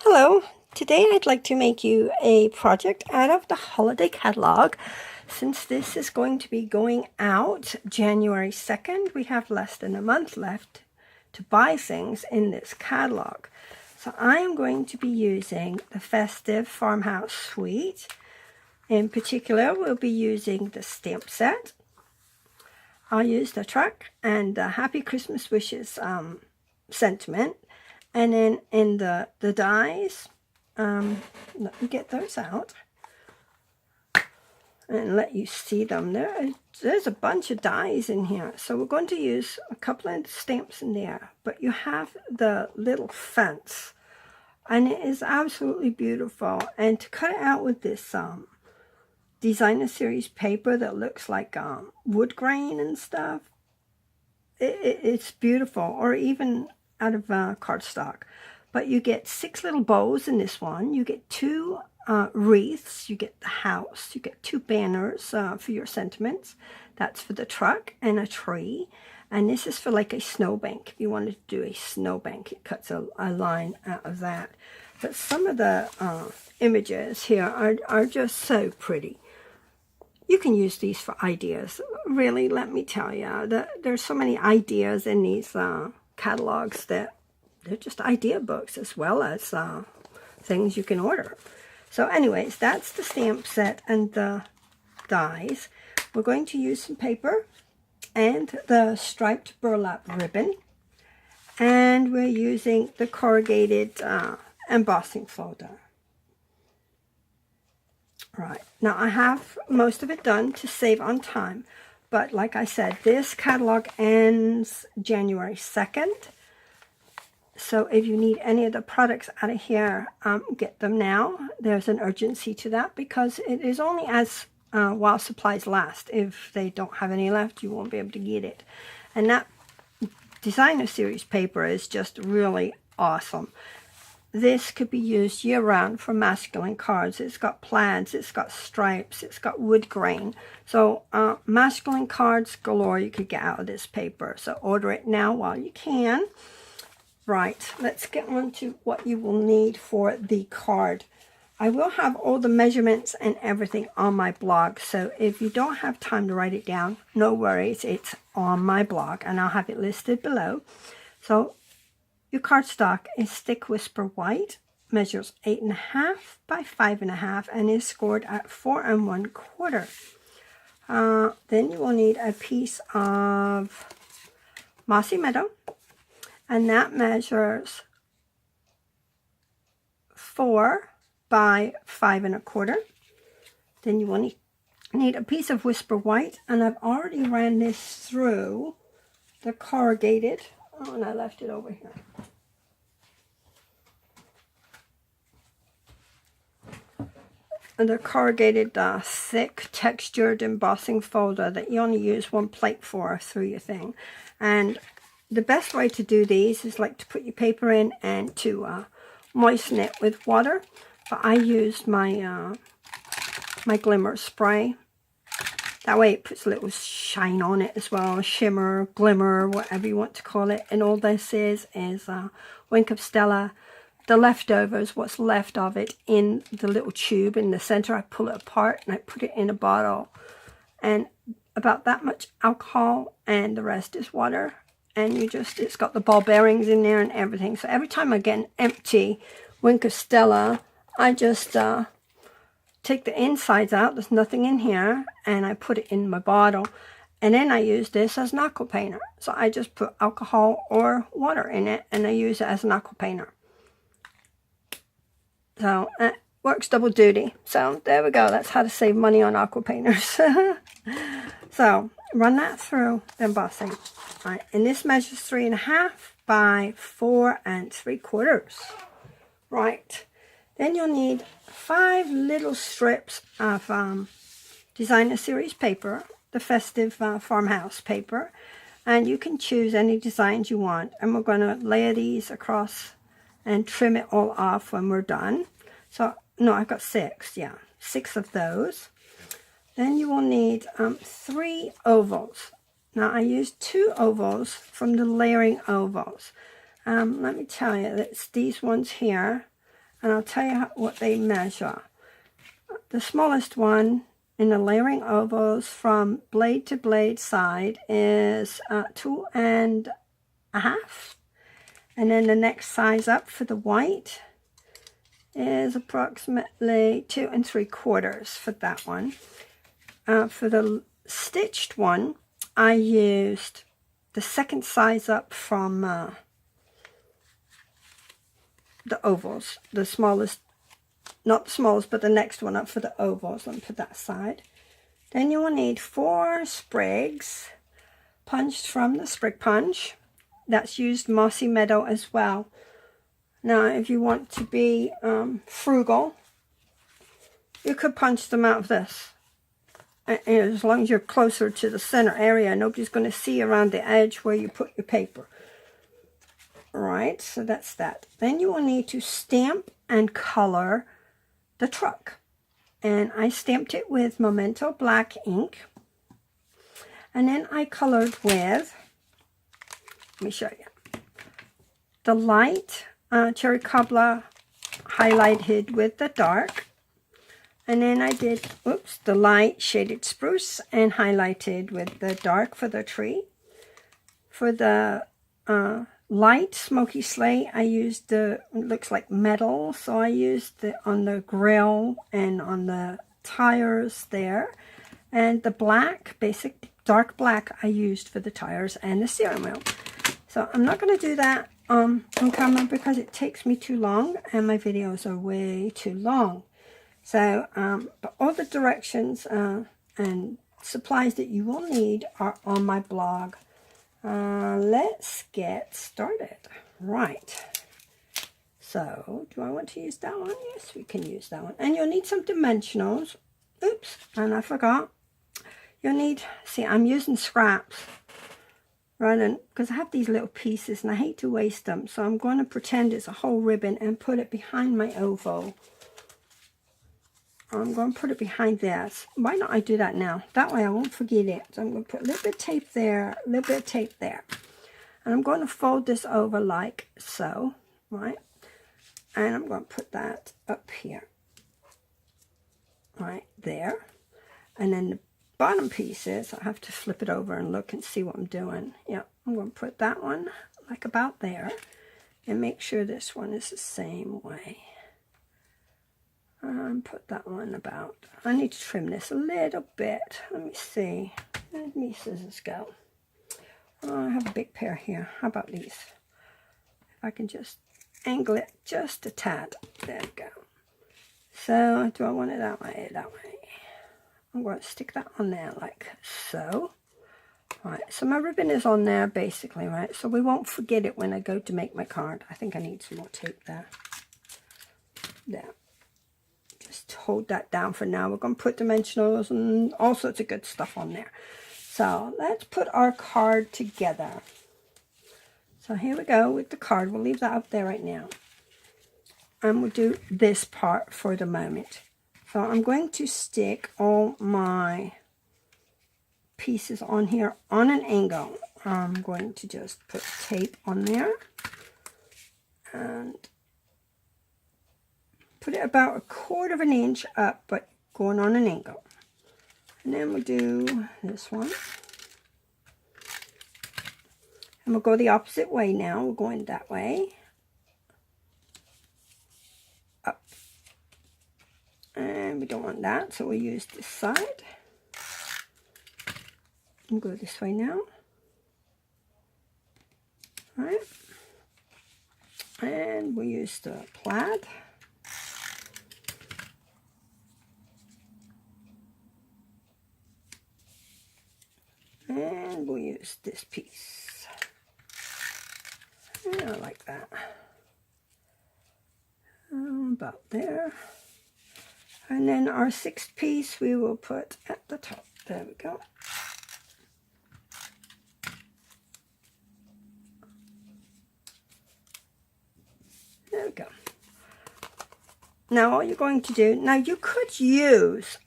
Hello, today I'd like to make you a project out of the holiday catalog. Since this is going to be going out January 2nd, we have less than a month left to buy things in this catalog. So I am going to be using the festive Farmhouse suite. In particular, we'll be using the stamp set. I'll use the truck and the Happy Christmas Wishes sentiment. And then in the dies, let me get those out and let you see them. There's a bunch of dies in here. So we're going to use a couple of stamps in there. But you have the little fence. And it is absolutely beautiful. And to cut it out with this designer series paper that looks like wood grain and stuff, it's beautiful. Or even out of cardstock. But you get 6 little bows in this one. You get 2 wreaths. You get the house. You get 2 banners for your sentiments. That's for the truck and a tree. And this is for like a snowbank. If you wanted to do a snowbank, it cuts a line out of that. But some of the images here are just so pretty. You can use these for ideas. Really, let me tell you, there's so many ideas in these catalogs that they're just idea books as well as things you can order. So anyways, that's the stamp set and the dies. We're going to use some paper and the striped burlap ribbon, and we're using the corrugated embossing folder. Right, now I have most of it done to save on time. But like I said, this catalog ends January 2nd. So if you need any of the products out of here, get them now. There's an urgency to that because it is only as while supplies last. If they don't have any left, you won't be able to get it. And that designer series paper is just really awesome. This could be used year-round for masculine cards. It's got plaids, it's got stripes, it's got wood grain. So masculine cards galore you could get out of this paper. So order it now while you can. Right, let's get on to what you will need for the card. I will have all the measurements and everything on my blog. So if you don't have time to write it down, no worries. It's on my blog and I'll have it listed below. So your cardstock is Stick Whisper White, measures 8.5 by 5.5, and is scored at 4 1/4. Then you will need a piece of Mossy Meadow, and that measures 4 by 5 1/4. Then you will need a piece of Whisper White, and I've already ran this through the corrugated. Oh, and I left it over here. And the corrugated, thick, textured embossing folder that you only use 1 plate for through your thing. And the best way to do these is like to put your paper in and to moisten it with water. But I used my my glimmer spray. That way it puts a little shine on it as well, shimmer, glimmer, whatever you want to call it. And all this is Wink of Stella, the leftovers, what's left of it in the little tube in the center. I pull it apart and I put it in a bottle. And about that much alcohol and the rest is water. And it's got the ball bearings in there and everything. So every time I get an empty Wink of Stella, I just take the insides out, there's nothing in here, and I put it in my bottle. And then I use this as an aqua painter. So I just put alcohol or water in it, and I use it as an aqua painter. So it works double duty. So there we go, that's how to save money on aqua painters. So run that through the embossing. All right, and this measures 3.5 by 4 3/4. Right. Then you'll need 5 little strips of designer series paper, the festive Farmhouse paper, and you can choose any designs you want. And we're going to layer these across and trim it all off when we're done. So, no, I've got 6, yeah, 6 of those. Then you will need 3 ovals. Now, I used 2 ovals from the layering ovals. Let me tell you, it's these ones here. and I'll tell you what they measure. The smallest one in the layering ovals from blade to blade side is 2.5, and then the next size up for the white is approximately 2 3/4 for that one. For the stitched one, I used the second size up from the ovals, the smallest, not the smallest, but the next one up for the ovals. Let me put that aside. Then you will need 4 sprigs punched from the sprig punch. That's used Mossy Meadow as well. Now, if you want to be frugal, you could punch them out of this. And as long as you're closer to the center area, nobody's going to see around the edge where you put your paper. Right, so that's that. Then you will need to stamp and color the truck. And I stamped it with Memento black ink. And then I colored with, let me show you, the light cherry cobbler highlighted with the dark. And then I did, the light shaded spruce and highlighted with the dark for the tree. For the light smoky slate, I used it looks like metal, so I used it on the grill and on the tires there. And the black, basic dark black, I used for the tires and the steering wheel. So I'm not going to do that on camera because it takes me too long and my videos are way too long. So, but all the directions and supplies that you will need are on my blog. Let's get started. Right. So, do I want to use that one? Yes, we can use that one. And you'll need some dimensionals. Oops, and I forgot. You'll need, see, I'm using scraps. Rather, because I have these little pieces and I hate to waste them. So I'm going to pretend it's a whole ribbon and put it behind my oval. I'm going to put it behind this. Why don't I do that now? That way I won't forget it. So I'm going to put a little bit of tape there, a little bit of tape there. And I'm going to fold this over like so, right? And I'm going to put that up here. Right there. And then the bottom pieces, I have to flip it over and look and see what I'm doing. Yeah, I'm going to put that one like about there. And make sure this one is the same way. Put that one about. I need to trim this a little bit. Let me see. Where'd my scissors go? Oh, I have a big pair here. How about these? If I can just angle it just a tad. There we go. So, do I want it that way? That way. I'm going to stick that on there like so. Right, so my ribbon is on there basically, right? So we won't forget it when I go to make my card. I think I need some more tape there. There. Just hold that down for now. We're going to put dimensionals and all sorts of good stuff on there. So let's put our card together. So here we go with the card. We'll leave that up there right now. And we'll do this part for the moment. So I'm going to stick all my pieces on here on an angle. I'm going to just put tape on there. And put it about 1/4 inch up, but going on an angle. And then we'll do this one. And we'll go the opposite way now. We're going that way. Up. And we don't want that, so we'll use this side. And go this way now. All right. And we'll use the plaid. And we'll use this piece. Yeah, I like that. About there. And then our 6th piece we will put at the top. There we go. There we go. Now all you're going to do, now you could use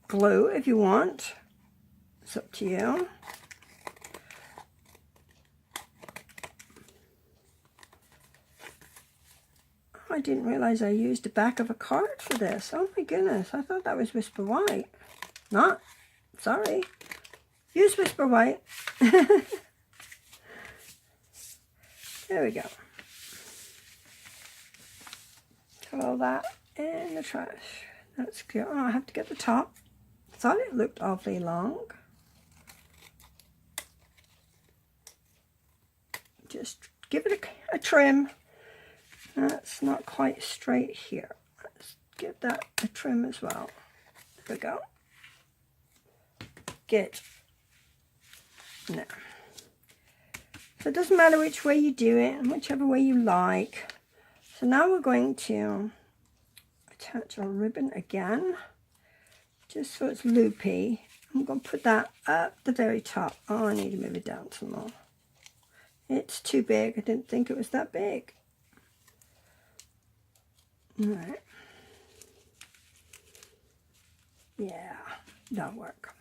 glue if you want. It's up to you. I didn't realize I used the back of a card for this. Oh my goodness, I thought that was Whisper White. Not. Sorry. Use Whisper White. There we go. Throw that in the trash. That's good. Oh, I have to get the top. Thought it looked awfully long. Just give it a trim. That's not quite straight here. Let's give that a trim as well. There we go. Good. Now, so it doesn't matter which way you do it, and whichever way you like. So now we're going to attach our ribbon again, just so it's loopy. I'm going to put that at the very top. Oh, I need to move it down some more. It's too big. I didn't think it was that big. Alright. Yeah, that'll work.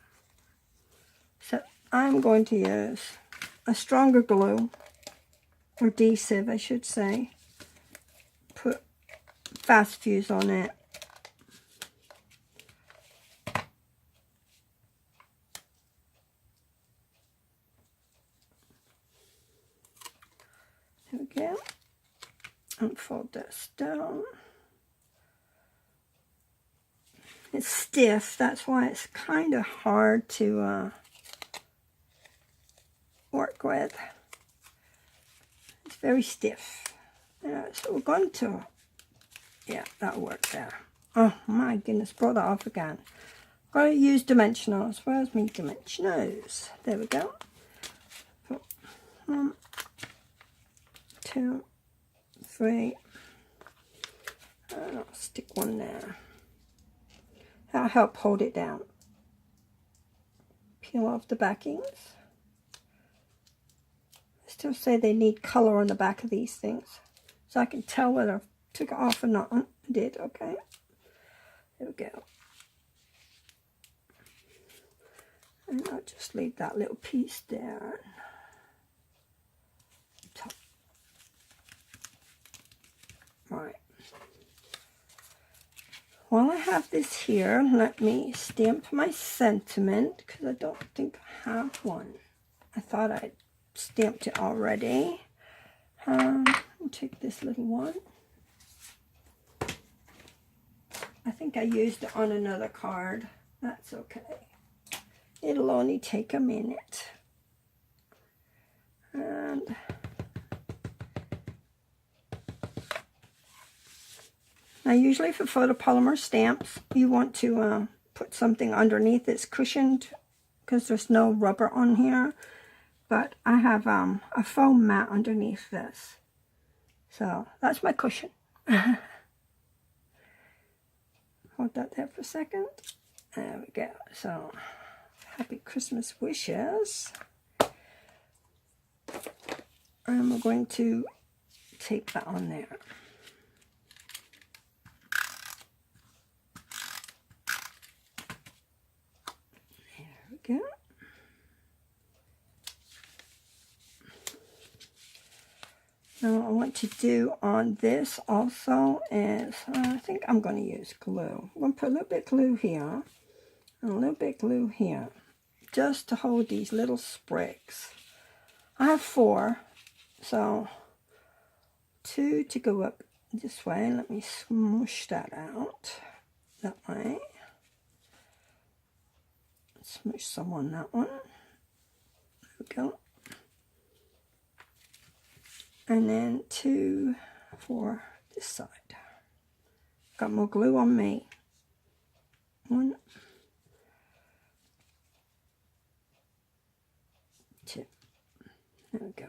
So I'm going to use a stronger glue, or adhesive I should say. Put fast fuse on it. There we go. And fold this down. It's stiff, that's why it's kind of hard to work with. It's very stiff. So we're going to, yeah, that'll work there. Oh my goodness, brought that off again. Got to use dimensionals. Where's my dimensionals? There we go. Put 1, 2, 3. And I'll stick one there. That'll help hold it down. Peel off the backings. I still say they need color on the back of these things, so I can tell whether I took it off or not. I did, okay. There we go. And I'll just leave that little piece there. Top. Right. While I have this here, let me stamp my sentiment, because I don't think I have one. I thought I'd stamped it already. I'll take this little one. I think I used it on another card. That's okay. It'll only take a minute. And now usually for photopolymer stamps, you want to put something underneath that's cushioned, because there's no rubber on here. But I have a foam mat underneath this. So that's my cushion. Hold that there for a second. There we go. So happy Christmas wishes. And we're going to tape that on there. There we go. Now what I want to do on this also is, I think I'm going to use glue. I'm going to put a little bit of glue here, and a little bit of glue here, just to hold these little sprigs. I have 4, so 2 to go up this way. Let me smoosh that out that way. Smoosh some on that one. There we go. And then 2 for this side. Got more glue on me. 1, 2. There we go.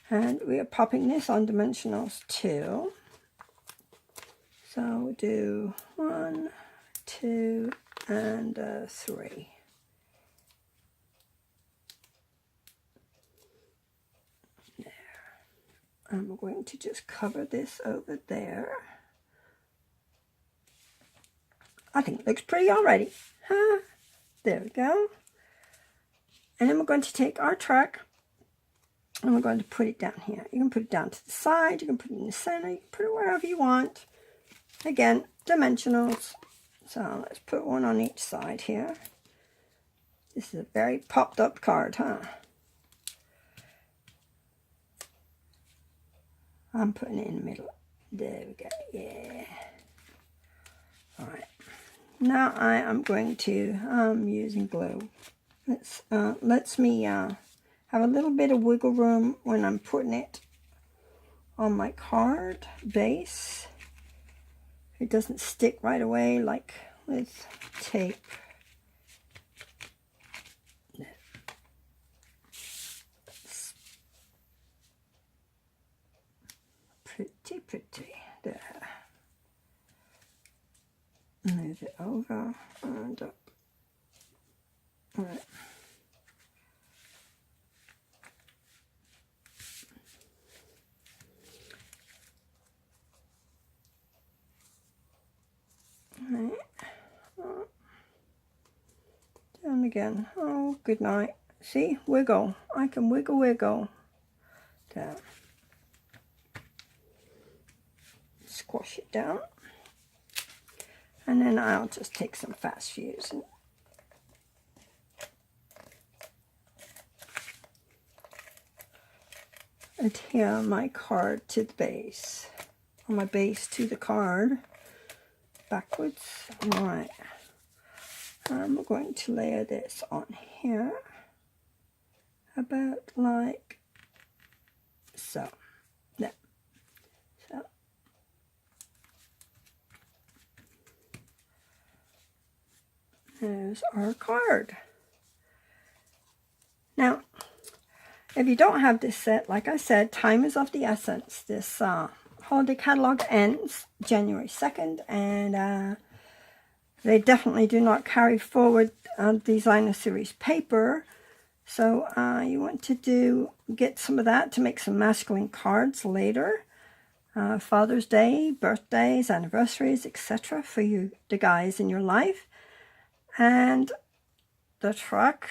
And we are popping this on dimensionals too. So we'll do 1, 2, and 3. And we're going to just cover this over there. I think it looks pretty already. Huh? There we go. And then we're going to take our track And we're going to put it down here. You can put it down to the side, you can put it in the center, you can put it wherever you want. Again, dimensionals. So let's put one on each side here. This is a very popped up card, huh? I'm putting it in the middle. There we go, yeah. Alright. Now I am going to, using glue. It lets me have a little bit of wiggle room when I'm putting it on my card base. It doesn't stick right away like with tape. Pretty, pretty. There. Move it over and up. All right. Right. Oh. Down again. Oh, good night. See? Wiggle. I can wiggle, wiggle. Down. Squash it down. And then I'll just take some fast fuse and adhere my card to the base. Or my base to the card. Backwards. Alright. I'm going to layer this on here. About like so. There. So. There's our card. Now, if you don't have this set, like I said, time is of the essence. This holiday catalog ends January 2nd, and they definitely do not carry forward designer series paper. So you want to get some of that to make some masculine cards later. Father's Day, birthdays, anniversaries, etc. for you, the guys in your life. And the truck,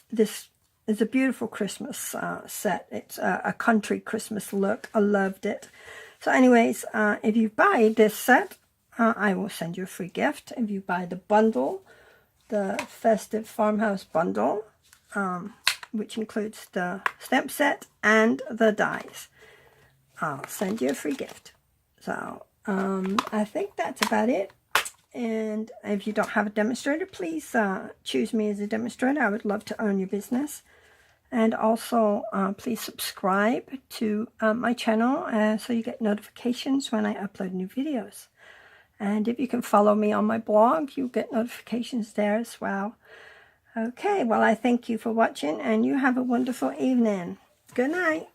this is a beautiful Christmas set. It's a country Christmas look. I loved it. So anyways, if you buy this set, I will send you a free gift. If you buy the bundle, the festive Farmhouse bundle, which includes the stamp set and the dies, I'll send you a free gift. So I think that's about it. And if you don't have a demonstrator, please choose me as a demonstrator. I would love to own your business. And also, please subscribe to my channel so you get notifications when I upload new videos. And if you can follow me on my blog, you'll get notifications there as well. Okay, well, I thank you for watching, and you have a wonderful evening. Good night.